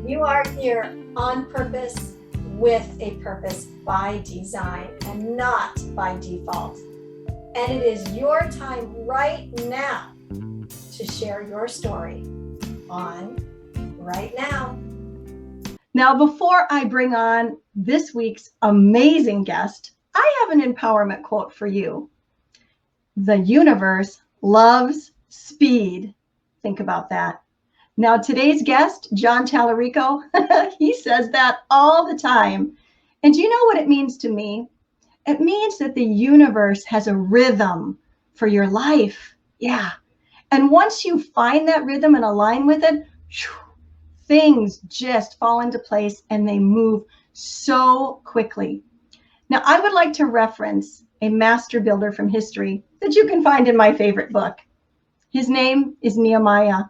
You are here on purpose, with a purpose by design and not by default. And it is your time right now to share your story on Right Now. Now, before I bring on this week's amazing guest, I have an empowerment quote for you. The universe loves speed. Think about that. Now, today's guest, Jon Talarico, he says that all the time. And do you know what it means to me? It means that the universe has a rhythm for your life. Yeah. And once you find that rhythm and align with it, things just fall into place and they move so quickly. Now, I would like to reference a master builder from history that you can find in my favorite book. His name is Nehemiah.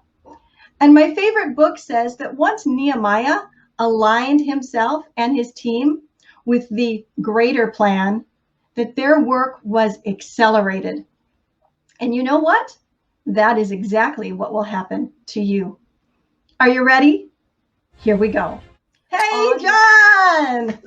And my favorite book says that once Nehemiah aligned himself and his team with the greater plan, that their work was accelerated. And you know what? That is exactly what will happen to you. Are you ready? Here we go. Hey, Jon!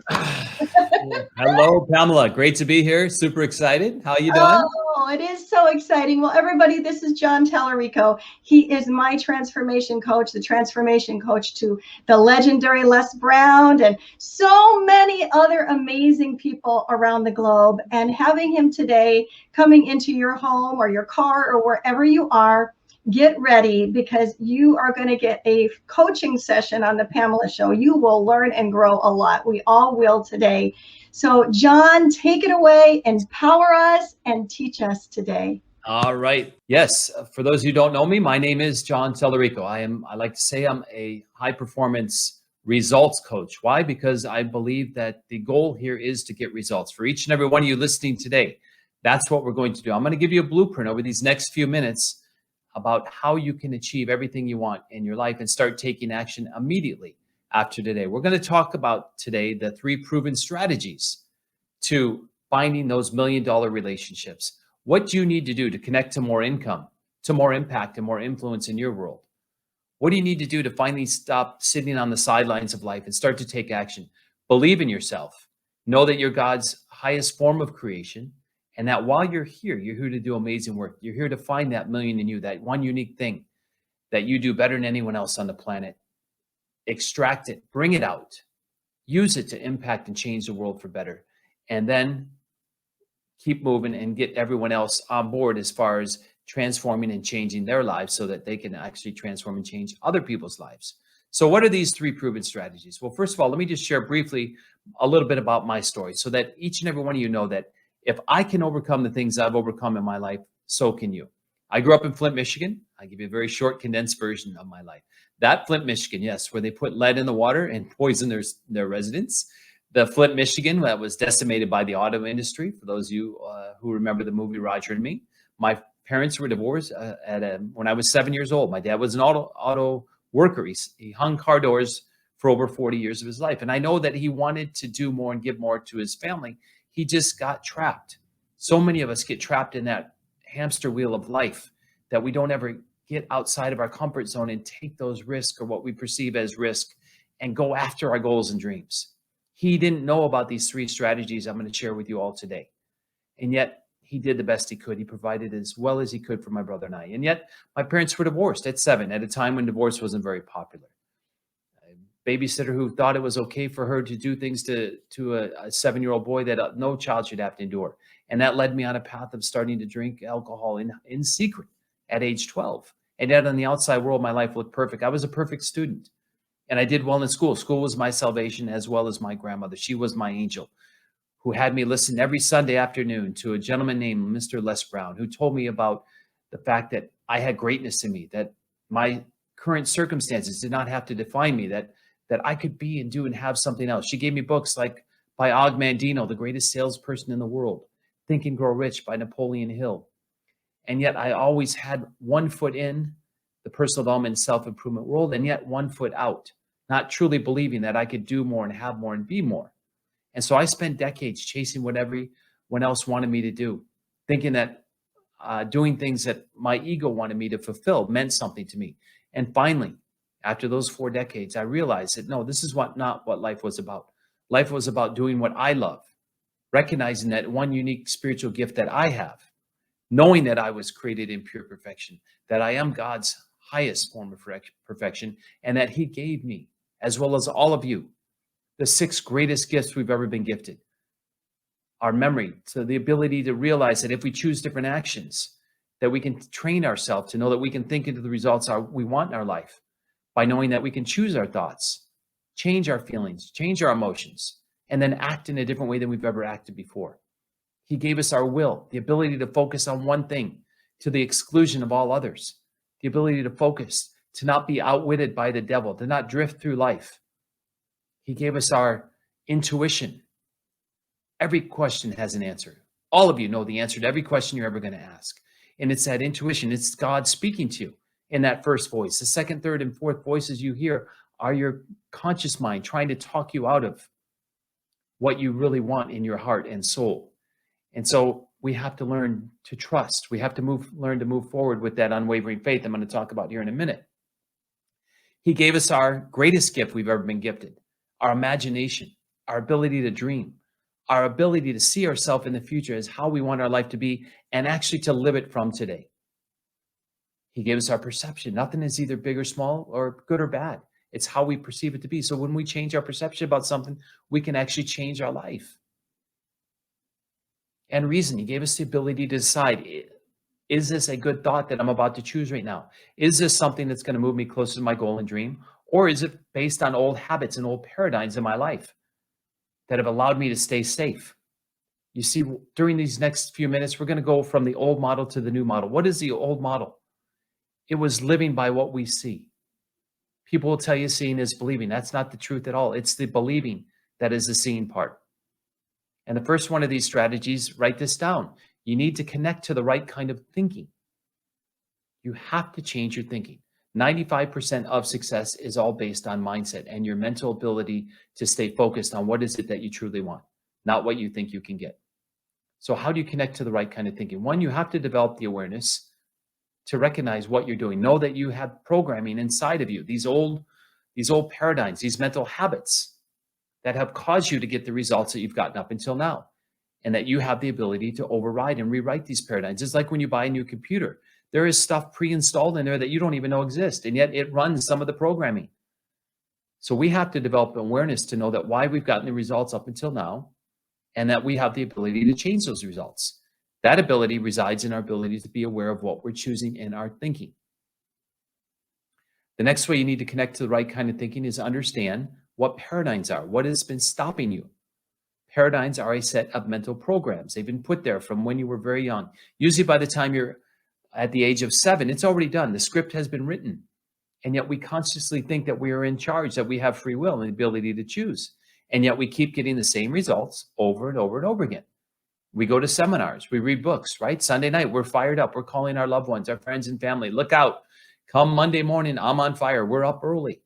Hello, Pamela. Great to be here. Super excited. How are you doing? Oh, it is so exciting. Well, everybody, this is Jon Talarico. He is my transformation coach, the transformation coach to the legendary Les Brown and so many other amazing people around the globe. And having him today coming into your home or your car or wherever you are, get ready because you are going to get a coaching session on the Pamela Show. You will learn and grow a lot. We all will today. So, Jon, take it away, empower us, and teach us today. All right. Yes. For those who don't know me, my name is Jon Talarico. I like to say I'm a high performance results coach. Why? Because I believe that the goal here is to get results for each and every one of you listening today. That's what we're going to do. I'm going to give you a blueprint over these next few minutes about how you can achieve everything you want in your life and start taking action immediately after today. We're going to talk about today the 3 proven strategies to finding those $1 million relationships. What do you need to do to connect to more income, to more impact and more influence in your world? What do you need to do to finally stop sitting on the sidelines of life and start to take action? Believe in yourself. Know that you're God's highest form of creation. And that while you're here to do amazing work. You're here to find that million in you, that one unique thing that you do better than anyone else on the planet. Extract it, bring it out, use it to impact and change the world for better. And then keep moving and get everyone else on board as far as transforming and changing their lives so that they can actually transform and change other people's lives. So what are these 3 proven strategies? Well, first of all, let me just share briefly a little bit about my story so that each and every one of you know that if I can overcome the things I've overcome in my life, so can you. I grew up in Flint, Michigan. I give you a very short, condensed version of my life. That Flint, Michigan, yes, where they put lead in the water and poison their residents. The Flint, Michigan, that was decimated by the auto industry. For those of you who remember the movie Roger and Me, my parents were divorced when I was 7 years old. My dad was an auto worker. He hung car doors for over 40 years of his life. And I know that he wanted to do more and give more to his family. He just got trapped. So many of us get trapped in that hamster wheel of life that we don't ever get outside of our comfort zone and take those risks or what we perceive as risk and go after our goals and dreams. He didn't know about these 3 strategies I'm going to share with you all today. And yet he did the best he could. He provided as well as he could for my brother and I. And yet my parents were divorced at 7 at a time when divorce wasn't very popular. Babysitter who thought it was okay for her to do things to a 7-year-old boy that no child should have to endure. And that led me on a path of starting to drink alcohol in secret at age 12. And yet on the outside world, my life looked perfect. I was a perfect student and I did well in school. School was my salvation as well as my grandmother. She was my angel who had me listen every Sunday afternoon to a gentleman named Mr. Les Brown, who told me about the fact that I had greatness in me, that my current circumstances did not have to define me, that I could be and do and have something else. She gave me books like by Og Mandino, the greatest salesperson in the world, Think and Grow Rich by Napoleon Hill. And yet I always had one foot in the personal development and self-improvement world, and yet one foot out, not truly believing that I could do more and have more and be more. And so I spent decades chasing what everyone else wanted me to do, thinking that doing things that my ego wanted me to fulfill meant something to me. And finally, After those 4 decades, I realized that no, this is not what life was about. Life was about doing what I love, recognizing that one unique spiritual gift that I have, knowing that I was created in pure perfection, that I am God's highest form of perfection, and that he gave me, as well as all of you, the 6 greatest gifts we've ever been gifted. Our memory, so the ability to realize that if we choose different actions, that we can train ourselves to know that we can think into the results we want in our life by knowing that we can choose our thoughts, change our feelings, change our emotions, and then act in a different way than we've ever acted before. He gave us our will, the ability to focus on one thing to the exclusion of all others, the ability to focus, to not be outwitted by the devil, to not drift through life. He gave us our intuition. Every question has an answer. All of you know the answer to every question you're ever going to ask. And it's that intuition. It's God speaking to you in that first voice. The second, third, and fourth voices you hear are your conscious mind trying to talk you out of what you really want in your heart and soul. And so we have to learn to trust. We have to learn to move forward with that unwavering faith I'm going to talk about here in a minute. He gave us our greatest gift we've ever been gifted, our imagination, our ability to dream, our ability to see ourselves in the future as how we want our life to be and actually to live it from today. He gave us our perception. Nothing is either big or small or good or bad. It's how we perceive it to be. So when we change our perception about something, we can actually change our life. And reason, he gave us the ability to decide, is this a good thought that I'm about to choose right now? Is this something that's going to move me closer to my goal and dream? Or is it based on old habits and old paradigms in my life that have allowed me to stay safe? You see, during these next few minutes, we're going to go from the old model to the new model. What is the old model? It was living by what we see. People will tell you seeing is believing. That's not the truth at all. It's the believing that is the seeing part. And the first one of these strategies, write this down. You need to connect to the right kind of thinking. You have to change your thinking. 95% of success is all based on mindset and your mental ability to stay focused on what is it that you truly want, not what you think you can get. So how do you connect to the right kind of thinking? One, you have to develop the awareness to recognize what you're doing. Know that you have programming inside of you, these old paradigms, these mental habits that have caused you to get the results that you've gotten up until now, and that you have the ability to override and rewrite these paradigms. It's like when you buy a new computer. There is stuff pre-installed in there that you don't even know exists, and yet it runs some of the programming. So we have to develop awareness to know that why we've gotten the results up until now, and that we have the ability to change those results. That ability resides in our ability to be aware of what we're choosing in our thinking. The next way you need to connect to the right kind of thinking is understand what paradigms are, what has been stopping you. Paradigms are a set of mental programs. They've been put there from when you were very young. Usually by the time you're at the age of 7, it's already done. The script has been written. And yet we consciously think that we are in charge, that we have free will and the ability to choose. And yet we keep getting the same results over and over and over again. We go to seminars, we read books, right? Sunday night, we're fired up. We're calling our loved ones, our friends and family. Look out. Come Monday morning, I'm on fire. We're up early.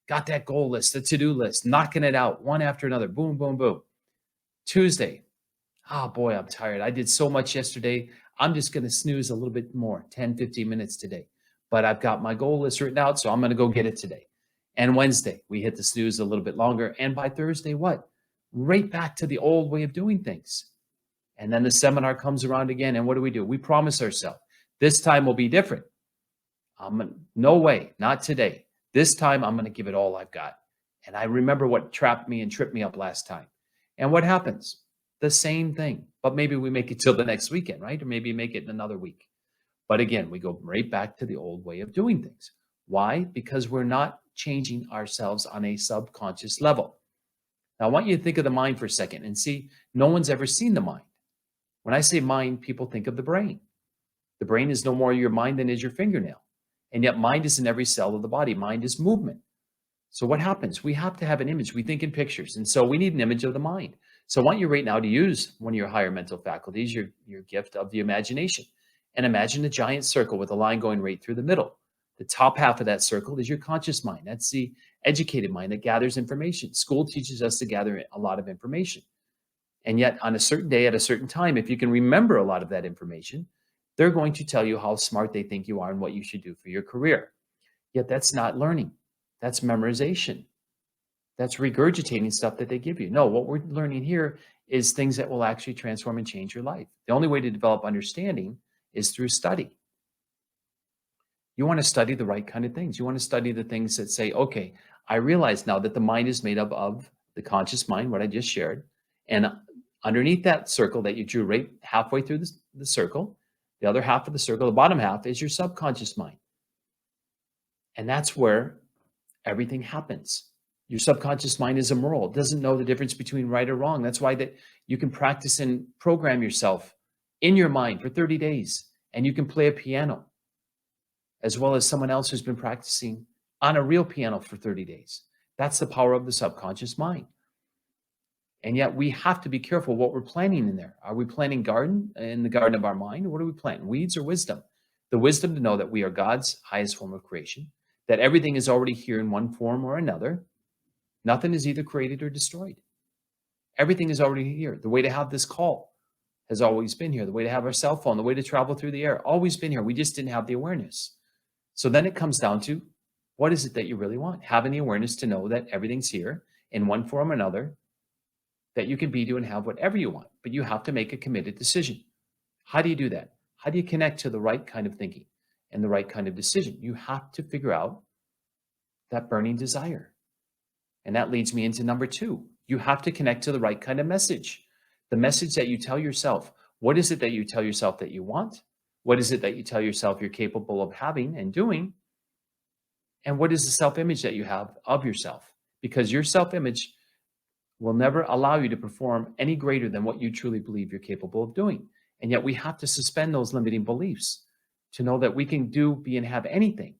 Got that goal list, the to-do list, knocking it out one after another. Boom, boom, boom. Tuesday. Oh boy, I'm tired. I did so much yesterday. I'm just going to snooze a little bit more, 10, 15 minutes today. But I've got my goal list written out, so I'm going to go get it today. And Wednesday, we hit the snooze a little bit longer. And by Thursday, what? Right back to the old way of doing things. And then the seminar comes around again. And what do? We promise ourselves, this time will be different. No way, not today. This time I'm going to give it all I've got. And I remember what trapped me and tripped me up last time. And what happens? The same thing. But maybe we make it till the next weekend, right? Or maybe make it in another week. But again, we go right back to the old way of doing things. Why? Because we're not changing ourselves on a subconscious level. Now, I want you to think of the mind for a second and see, no one's ever seen the mind. When I say mind, people think of the brain. The brain is no more your mind than is your fingernail. And yet mind is in every cell of the body. Mind is movement. So what happens? We have to have an image. We think in pictures. And so we need an image of the mind. So I want you right now to use one of your higher mental faculties, your gift of the imagination. And imagine a giant circle with a line going right through the middle. The top half of that circle is your conscious mind. That's the educated mind that gathers information. School teaches us to gather a lot of information. And yet on a certain day at a certain time, if you can remember a lot of that information, they're going to tell you how smart they think you are and what you should do for your career. Yet that's not learning. That's memorization. That's regurgitating stuff that they give you. No, what we're learning here is things that will actually transform and change your life. The only way to develop understanding is through study. You want to study the right kind of things. You want to study the things that say, okay, I realize now that the mind is made up of the conscious mind, what I just shared. And underneath that circle that you drew right halfway through the circle, the other half of the circle, the bottom half, is your subconscious mind. And that's where everything happens. Your subconscious mind is immoral. It doesn't know the difference between right or wrong. That's why that you can practice and program yourself in your mind for 30 days, and you can play a piano as well as someone else who's been practicing on a real piano for 30 days. That's the power of the subconscious mind. And yet we have to be careful what we're planting in there. Are we planting in the garden of our mind? Or what are we planting? Weeds or wisdom? The wisdom to know that we are God's highest form of creation, that everything is already here in one form or another. Nothing is either created or destroyed. Everything is already here. The way to have this call has always been here. The way to have our cell phone, the way to travel through the air, always been here. We just didn't have the awareness. So then it comes down to, what is it that you really want? Having the awareness to know that everything's here in one form or another, that you can be, do, and have whatever you want. But you have to make a committed decision. How do you do that? How do you connect to the right kind of thinking and the right kind of decision? You have to figure out that burning desire. And that leads me into number 2. You have to connect to the right kind of message. The message that you tell yourself. What is it that you tell yourself that you want? What is it that you tell yourself you're capable of having and doing? And what is the self-image that you have of yourself? Because your self-image will never allow you to perform any greater than what you truly believe you're capable of doing. And yet we have to suspend those limiting beliefs to know that we can do, be, and have anything.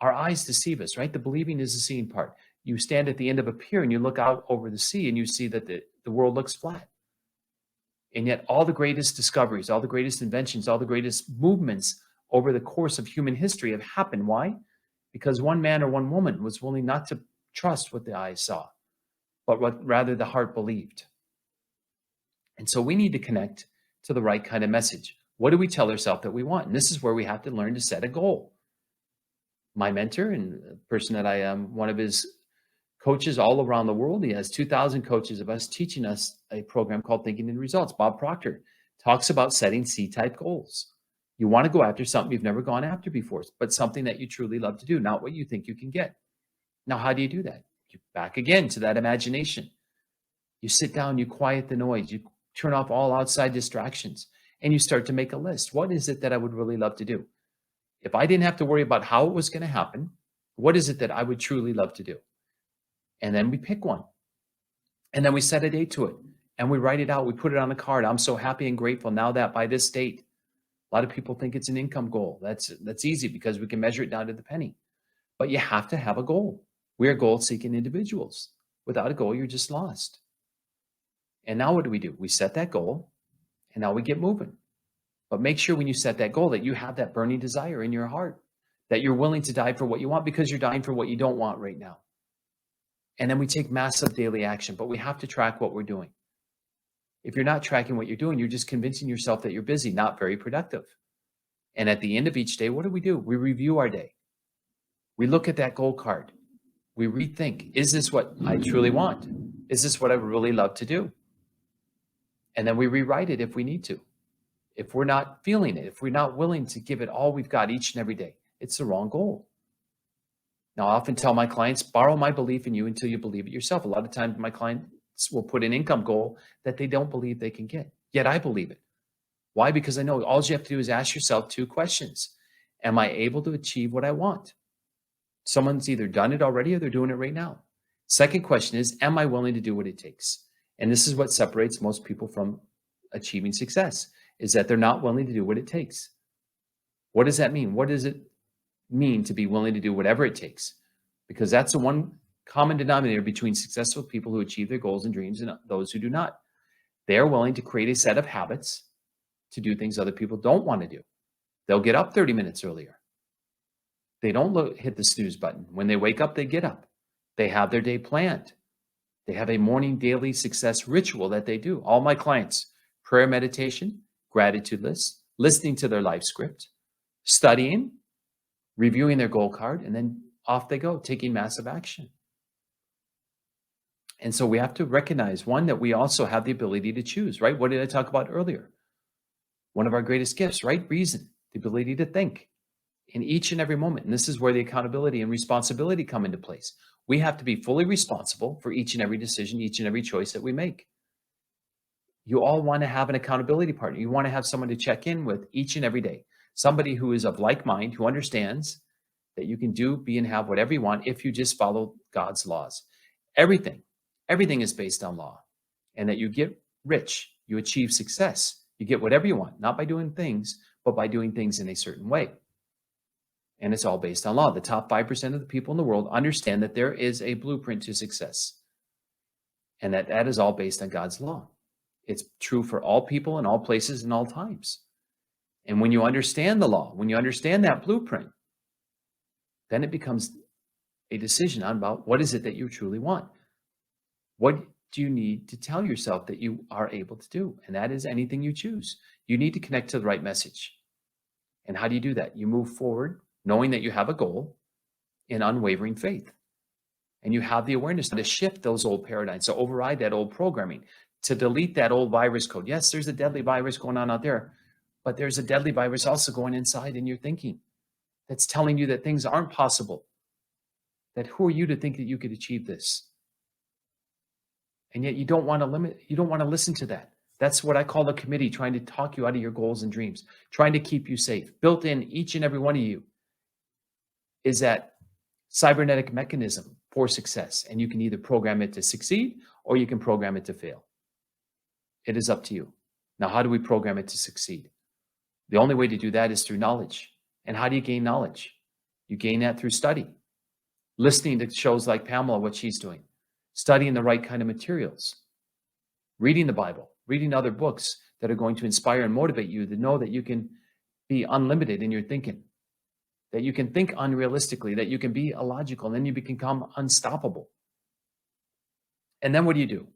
Our eyes deceive us, right? The believing is the seeing part. You stand at the end of a pier and you look out over the sea and you see that the world looks flat. And yet all the greatest discoveries, all the greatest inventions, all the greatest movements over the course of human history have happened. Why? Because one man or one woman was willing not to trust what the eyes saw, but what rather the heart believed. And so we need to connect to the right kind of message. What do we tell ourselves that we want? And this is where we have to learn to set a goal. My mentor and the person that I am, one of his coaches all around the world, he has 2,000 coaches of us teaching us a program called Thinking in Results. Bob Proctor talks about setting C-type goals. You want to go after something you've never gone after before, but something that you truly love to do, not what you think you can get. Now, how do you do that? You back again to that imagination. You sit down, you quiet the noise, you turn off all outside distractions, and you start to make a list. What is it that I would really love to do? If I didn't have to worry about how it was going to happen, what is it that I would truly love to do? And then we pick one. And then we set a date to it. And we write it out. We put it on a card. I'm so happy and grateful now that by this date. A lot of people think it's an income goal. That's easy because we can measure it down to the penny. But you have to have a goal. We are goal-seeking individuals. Without a goal, you're just lost. And now what do? We set that goal, and now we get moving. But make sure when you set that goal that you have that burning desire in your heart, that you're willing to die for what you want because you're dying for what you don't want right now. And then we take massive daily action, but we have to track what we're doing. If you're not tracking what you're doing, you're just convincing yourself that you're busy, not very productive. And at the end of each day, what do? We review our day. We look at that goal card. We rethink, is this what I truly want? Is this what I really love to do? And then we rewrite it if we need to. If we're not feeling it, if we're not willing to give it all we've got each and every day, it's the wrong goal. Now, I often tell my clients, borrow my belief in you until you believe it yourself. A lot of times my clients will put an income goal that they don't believe they can get. Yet I believe it. Why? Because I know all you have to do is ask yourself 2 questions. Am I able to achieve what I want? Someone's either done it already or they're doing it right now. Second question is, am I willing to do what it takes? And this is what separates most people from achieving success, is that they're not willing to do what it takes. What does that mean? What does it mean to be willing to do whatever it takes? Because that's the one common denominator between successful people who achieve their goals and dreams and those who do not. They are willing to create a set of habits to do things other people don't want to do. They'll get up 30 minutes earlier. They don't hit the snooze button. When they wake up, they get up. They have their day planned. They have a morning daily success ritual that they do. All my clients, prayer, meditation, gratitude list, listening to their life script, studying, reviewing their goal card, and then off they go, taking massive action. And so we have to recognize, one, that we also have the ability to choose, right? What did I talk about earlier? One of our greatest gifts, right? Reason, the ability to think in each and every moment. And this is where the accountability and responsibility come into place. We have to be fully responsible for each and every decision, each and every choice that we make. You all want to have an accountability partner. You want to have someone to check in with each and every day. Somebody who is of like mind, who understands that you can do, be, and have whatever you want if you just follow God's laws. Everything is based on law. And that you get rich, you achieve success, you get whatever you want, not by doing things, but by doing things in a certain way. And it's all based on law. The top 5% of the people in the world understand that there is a blueprint to success. And that is all based on God's law. It's true for all people in all places and all times. And when you understand the law, when you understand that blueprint, then it becomes a decision about what is it that you truly want. What do you need to tell yourself that you are able to do? And that is anything you choose. You need to connect to the right message. And how do you do that? You move forward knowing that you have a goal in unwavering faith. And you have the awareness to shift those old paradigms, to override that old programming, to delete that old virus code. Yes, there's a deadly virus going on out there, but there's a deadly virus also going inside in your thinking that's telling you that things aren't possible. That who are you to think that you could achieve this? And yet you don't want to listen to that. That's what I call the committee trying to talk you out of your goals and dreams, trying to keep you safe. Built in each and every one of you is that cybernetic mechanism for success. And you can either program it to succeed or you can program it to fail. It is up to you. Now, how do we program it to succeed? The only way to do that is through knowledge. And how do you gain knowledge? You gain that through study, listening to shows like Pamela, what she's doing, studying the right kind of materials, reading the Bible, reading other books that are going to inspire and motivate you to know that you can be unlimited in your thinking, that you can think unrealistically, that you can be illogical, and then you become unstoppable. And then what do?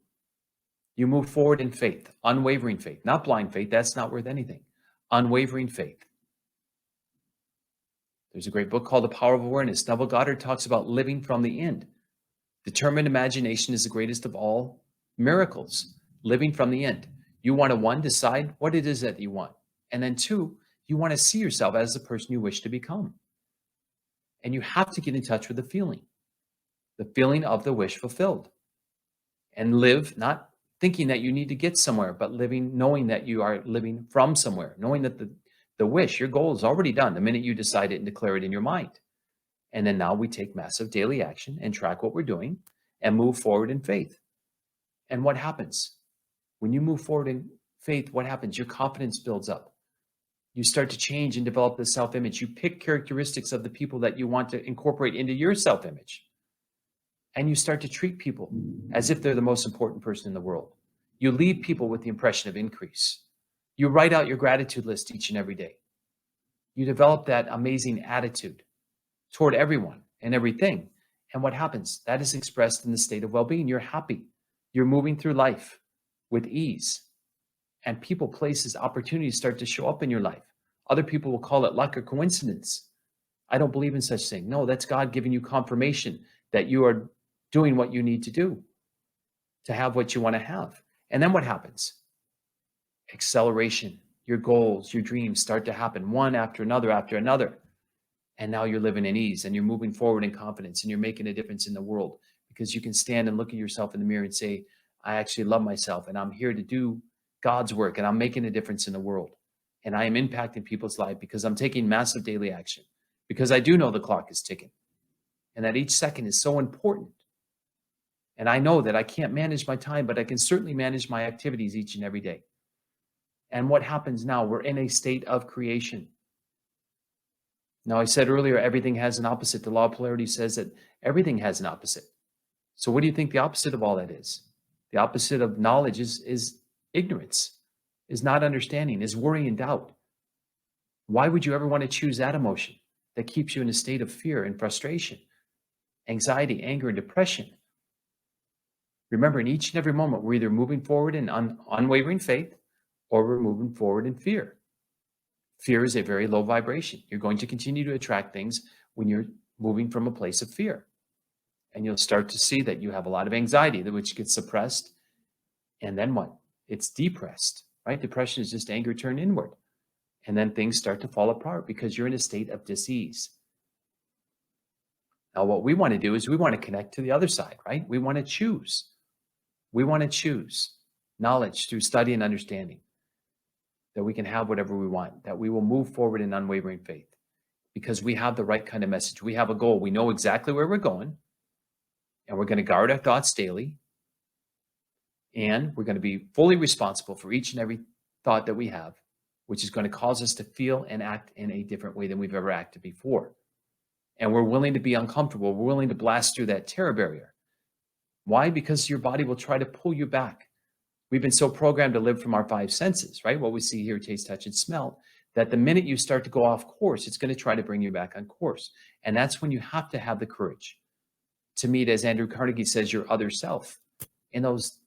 You move forward in faith, unwavering faith, not blind faith. That's not worth anything. Unwavering faith. There's a great book called The Power of Awareness. Neville Goddard talks about living from the end. Determined imagination is the greatest of all miracles. Living from the end. You want to, one, decide what it is that you want. And then two, you want to see yourself as the person you wish to become. And you have to get in touch with the feeling of the wish fulfilled. And live, not thinking that you need to get somewhere, but living, knowing that you are living from somewhere, knowing that the wish, your goal is already done the minute you decide it and declare it in your mind. And then now we take massive daily action and track what we're doing and move forward in faith. And what happens? When you move forward in faith, what happens? Your confidence builds up. You start to change and develop the self-image. You pick characteristics of the people that you want to incorporate into your self-image. And you start to treat people as if they're the most important person in the world. You leave people with the impression of increase. You write out your gratitude list each and every day. You develop that amazing attitude toward everyone and everything. And what happens? That is expressed in the state of well-being. You're happy. You're moving through life with ease. And people, places, opportunities start to show up in your life. Other people will call it luck or coincidence. I don't believe in such thing. No, that's God giving you confirmation that you are doing what you need to do to have what you want to have. And then what happens? Acceleration. Your goals, your dreams start to happen one after another after another. And now you're living in ease and you're moving forward in confidence and you're making a difference in the world because you can stand and look at yourself in the mirror and say, I actually love myself and I'm here to do God's work and I'm making a difference in the world. And I am impacting people's lives because I'm taking massive daily action because I do know the clock is ticking and that each second is so important. And I know that I can't manage my time, but I can certainly manage my activities each and every day. And what happens now? We're in a state of creation. Now, I said earlier, everything has an opposite. The law of polarity says that everything has an opposite. So what do you think the opposite of all that is? The opposite of knowledge is ignorance, is not understanding, is worry and doubt. Why would you ever want to choose that emotion that keeps you in a state of fear and frustration, anxiety, anger, and depression? Remember, in each and every moment, we're either moving forward in unwavering faith or we're moving forward in fear. Fear is a very low vibration. You're going to continue to attract things when you're moving from a place of fear. And you'll start to see that you have a lot of anxiety, which gets suppressed. And then what? It's depressed, right? Depression is just anger turned inward. And then things start to fall apart because you're in a state of dis-ease. Now, what we want to do is we want to connect to the other side, right? We want to choose. We want to choose knowledge through study and understanding, that we can have whatever we want, that we will move forward in unwavering faith because we have the right kind of message. We have a goal. We know exactly where we're going, and we're going to guard our thoughts daily. And we're going to be fully responsible for each and every thought that we have, which is going to cause us to feel and act in a different way than we've ever acted before. And we're willing to be uncomfortable. We're willing to blast through that terror barrier. Why? Because your body will try to pull you back. We've been so programmed to live from our five senses, right? What we see, hear, taste, touch, and smell, that the minute you start to go off course, it's going to try to bring you back on course. And that's when you have to have the courage to meet, as Andrew Carnegie says, your other self. In those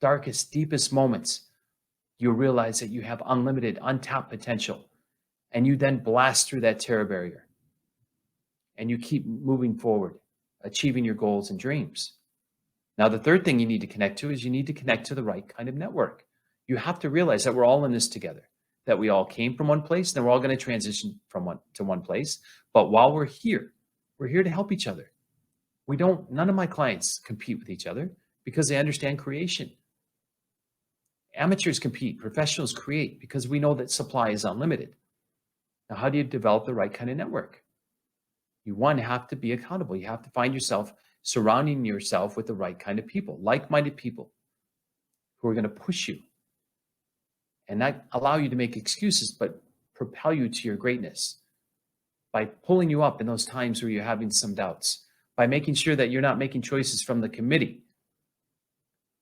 darkest, deepest moments, you realize that you have unlimited, untapped potential. And you then blast through that terror barrier. And you keep moving forward, achieving your goals and dreams. Now, the third thing you need to connect to is you need to connect to the right kind of network. You have to realize that we're all in this together, that we all came from one place, and then we're all going to transition from one place. But while we're here to help each other. None of my clients compete with each other because they understand creation. Amateurs compete, professionals create because we know that supply is unlimited. Now, how do you develop the right kind of network? You, have to be accountable. You have to find yourself surrounding yourself with the right kind of people, like-minded people who are going to push you and not allow you to make excuses, but propel you to your greatness by pulling you up in those times where you're having some doubts, by making sure that you're not making choices from the committee,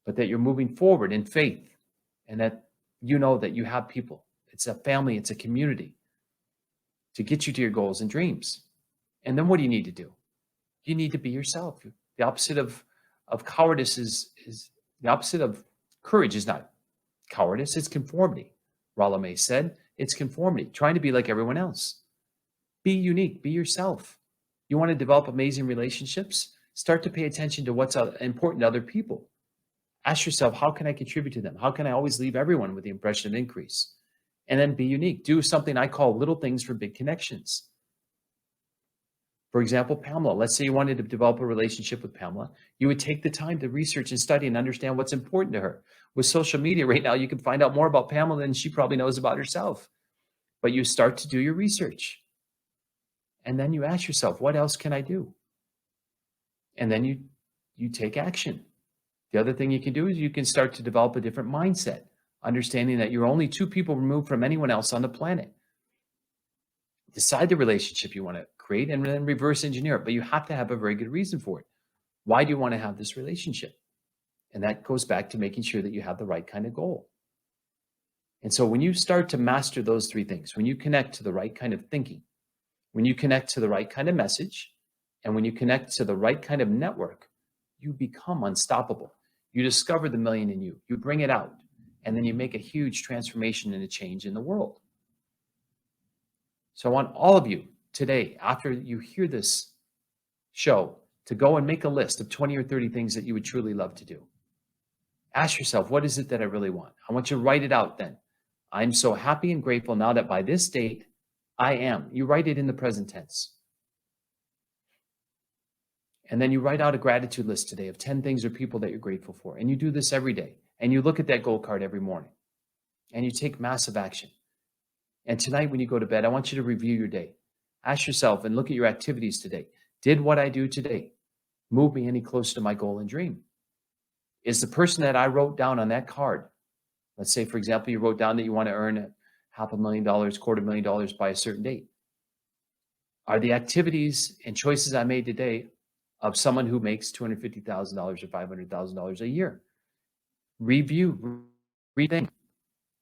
but that you're moving forward in faith and that you know that you have people. It's a family, it's a community to get you to your goals and dreams. And then what do you need to do? You need to be yourself. The opposite of cowardice is the opposite of courage is not cowardice, it's conformity. Rollo May said, it's conformity, trying to be like everyone else. Be unique, be yourself. You want to develop amazing relationships? Start to pay attention to what's important to other people. Ask yourself, how can I contribute to them? How can I always leave everyone with the impression of increase? And then be unique. Do something I call little things for big connections. For example, Pamela, let's say you wanted to develop a relationship with Pamela. You would take the time to research and study and understand what's important to her. With social media right now, you can find out more about Pamela than she probably knows about herself. But you start to do your research. And then you ask yourself, what else can I do? And then you take action. The other thing you can do is you can start to develop a different mindset, understanding that you're only 2 people removed from anyone else on the planet. Decide the relationship you want to create and then reverse engineer it, but you have to have a very good reason for it. Why do you want to have this relationship? And that goes back to making sure that you have the right kind of goal. And so when you start to master those 3 things, when you connect to the right kind of thinking, when you connect to the right kind of message, and when you connect to the right kind of network, you become unstoppable. You discover the million in you, you bring it out, and then you make a huge transformation and a change in the world. So I want all of you today, after you hear this show, to go and make a list of 20 or 30 things that you would truly love to do. Ask yourself, what is it that I really want? I want you to write it out then. I'm so happy and grateful now that by this date, I am. You write it in the present tense. And then you write out a gratitude list today of 10 things or people that you're grateful for. And you do this every day. And you look at that goal card every morning. And you take massive action. And tonight when you go to bed, I want you to review your day. Ask yourself and look at your activities today. Did what I do today move me any closer to my goal and dream? Is the person that I wrote down on that card, let's say, for example, you wrote down that you want to earn $500,000, $250,000 by a certain date. Are the activities and choices I made today of someone who makes $250,000 or $500,000 a year? Review, rethink,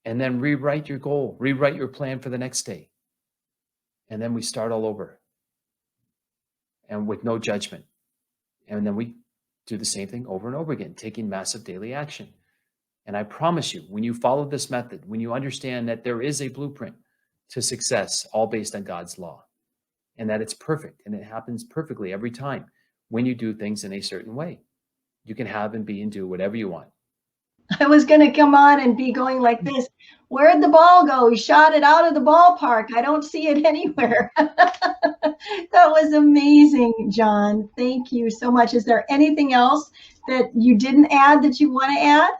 and then rewrite your goal, rewrite your plan for the next day. And then we start all over and with no judgment. And then we do the same thing over and over again, taking massive daily action. And I promise you, when you follow this method, when you understand that there is a blueprint to success, all based on God's law, and that it's perfect and it happens perfectly every time when you do things in a certain way. You can have and be and do whatever you want. I was going to come on and be going like this. Where'd the ball go? He shot it out of the ballpark. I don't see it anywhere. That was amazing, Jon. Thank you so much. Is there anything else that you didn't add that you want to add?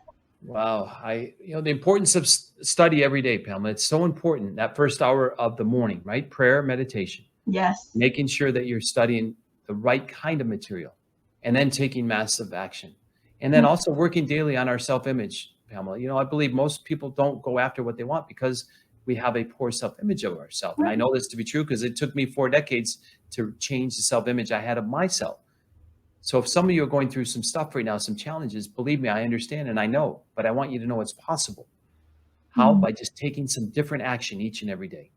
Wow. The importance of study every day, Pamela. It's so important. That first hour of the morning, right? Prayer, meditation. Yes. Making sure that you're studying the right kind of material and then taking massive action. And then also working daily on our self-image, Pamela. I believe most people don't go after what they want because we have a poor self-image of ourselves. And I know this to be true because it took me 4 decades to change the self-image I had of myself. So if some of you are going through some stuff right now, some challenges, believe me, I understand and I know, but I want you to know it's possible. How? By just taking some different action each and every day.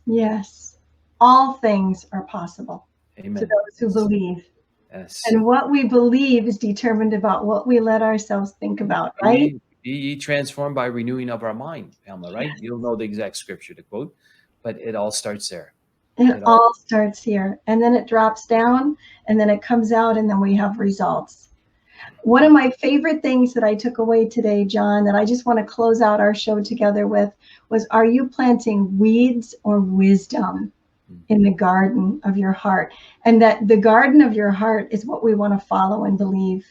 Yes. All things are possible. Amen. To those who believe. Yes. And what we believe is determined about what we let ourselves think about, right? Be ye transformed by renewing of our mind, Pamela, right? You'll know the exact scripture to quote, but it all starts there. It all starts here. And then it drops down and then it comes out and then we have results. One of my favorite things that I took away today, Jon, that I just want to close out our show together with was, are you planting weeds or wisdom in the garden of your heart? And that the garden of your heart is what we want to follow and believe,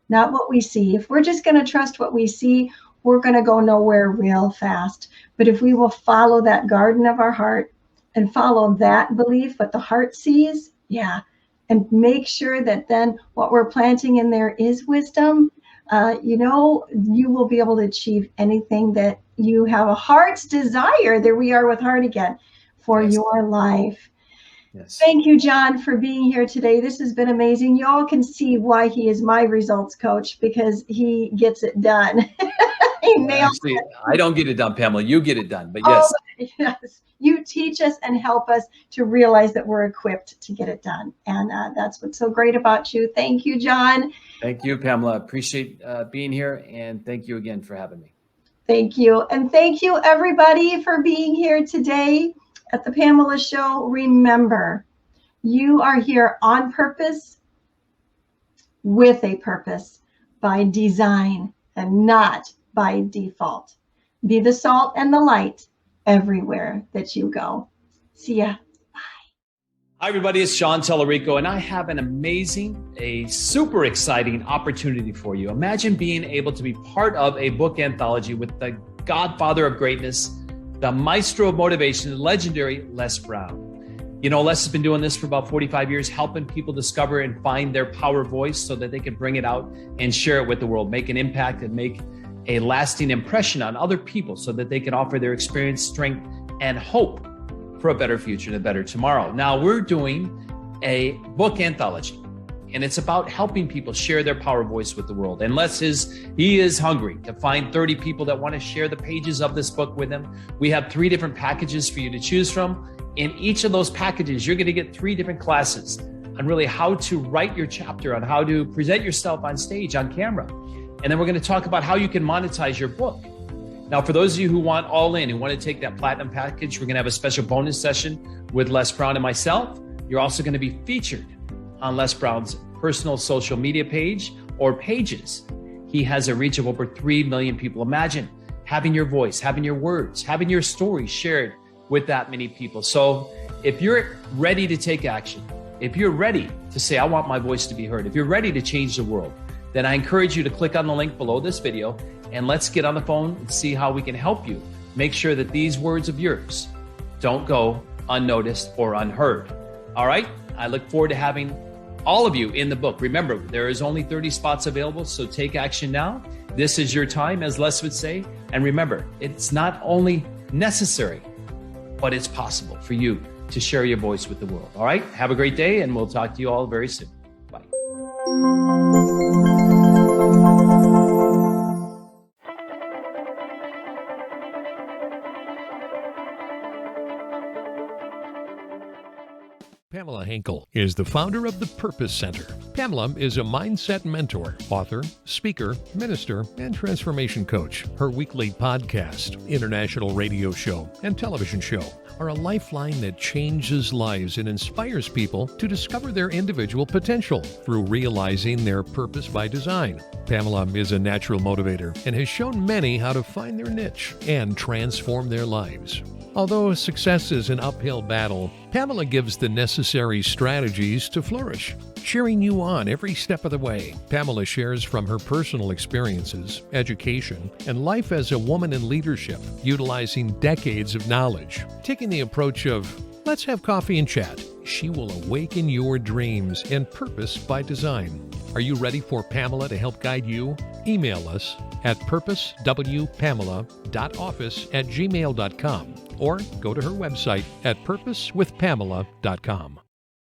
not what we see. If we're just going to trust what we see, we're going to go nowhere real fast. But if we will follow that garden of our heart and follow that belief, what the heart sees, and make sure that then what we're planting in there is wisdom, you will be able to achieve anything that you have a heart's desire. There we are with heart again. For your life. Yes. Thank you, Jon, for being here today. This has been amazing. You all can see why he is my results coach, because he gets it done. Actually, I don't get it done, Pamela. You get it done. But yes. Yes. You teach us and help us to realize that we're equipped to get it done. And that's what's so great about you. Thank you, Jon. Thank you, Pamela. Appreciate being here. And thank you again for having me. Thank you. And thank you, everybody, for being here today at the Pamela Show. Remember, you are here on purpose, with a purpose, by design, and not by default. Be the salt and the light everywhere that you go. See ya. Bye. Hi, everybody. It's Jon Talarico, and I have an amazing, a super exciting opportunity for you. Imagine being able to be part of a book anthology with the godfather of greatness, the maestro of motivation, the legendary Les Brown. Les has been doing this for about 45 years, helping people discover and find their power voice so that they can bring it out and share it with the world, make an impact and make a lasting impression on other people so that they can offer their experience, strength, and hope for a better future and a better tomorrow. Now, we're doing a book anthology, and it's about helping people share their power voice with the world. And he is hungry to find 30 people that want to share the pages of this book with him. We have 3 different packages for you to choose from. In each of those packages, you're going to get 3 different classes on really how to write your chapter, on how to present yourself on stage, on camera. And then we're going to talk about how you can monetize your book. Now, for those of you who want all in, who want to take that platinum package, we're going to have a special bonus session with Les Brown and myself. You're also going to be featured on Les Brown's personal social media page or pages. He has a reach of over 3 million people. Imagine having your voice, having your words, having your story shared with that many people. So if you're ready to take action, if you're ready to say, I want my voice to be heard, if you're ready to change the world, then I encourage you to click on the link below this video and let's get on the phone and see how we can help you make sure that these words of yours don't go unnoticed or unheard. All right? I look forward to having all of you in the book. Remember, there is only 30 spots available, so take action now. This is your time, as Les would say. And remember, it's not only necessary, but it's possible for you to share your voice with the world. All right? Have a great day, and we'll talk to you all very soon. Bye. Pamela Henkel is the founder of the Purpose Center. Pamela is a mindset mentor, author, speaker, minister, and transformation coach. Her weekly podcast, international radio show, and television show are a lifeline that changes lives and inspires people to discover their individual potential through realizing their purpose by design. Pamela is a natural motivator and has shown many how to find their niche and transform their lives. Although success is an uphill battle, Pamela gives the necessary strategies to flourish, cheering you on every step of the way. Pamela shares from her personal experiences, education, and life as a woman in leadership, utilizing decades of knowledge. Taking the approach of, let's have coffee and chat, she will awaken your dreams and purpose by design. Are you ready for Pamela to help guide you? Email us at purposewpamela.office@gmail.com or go to her website at purposewithpamela.com.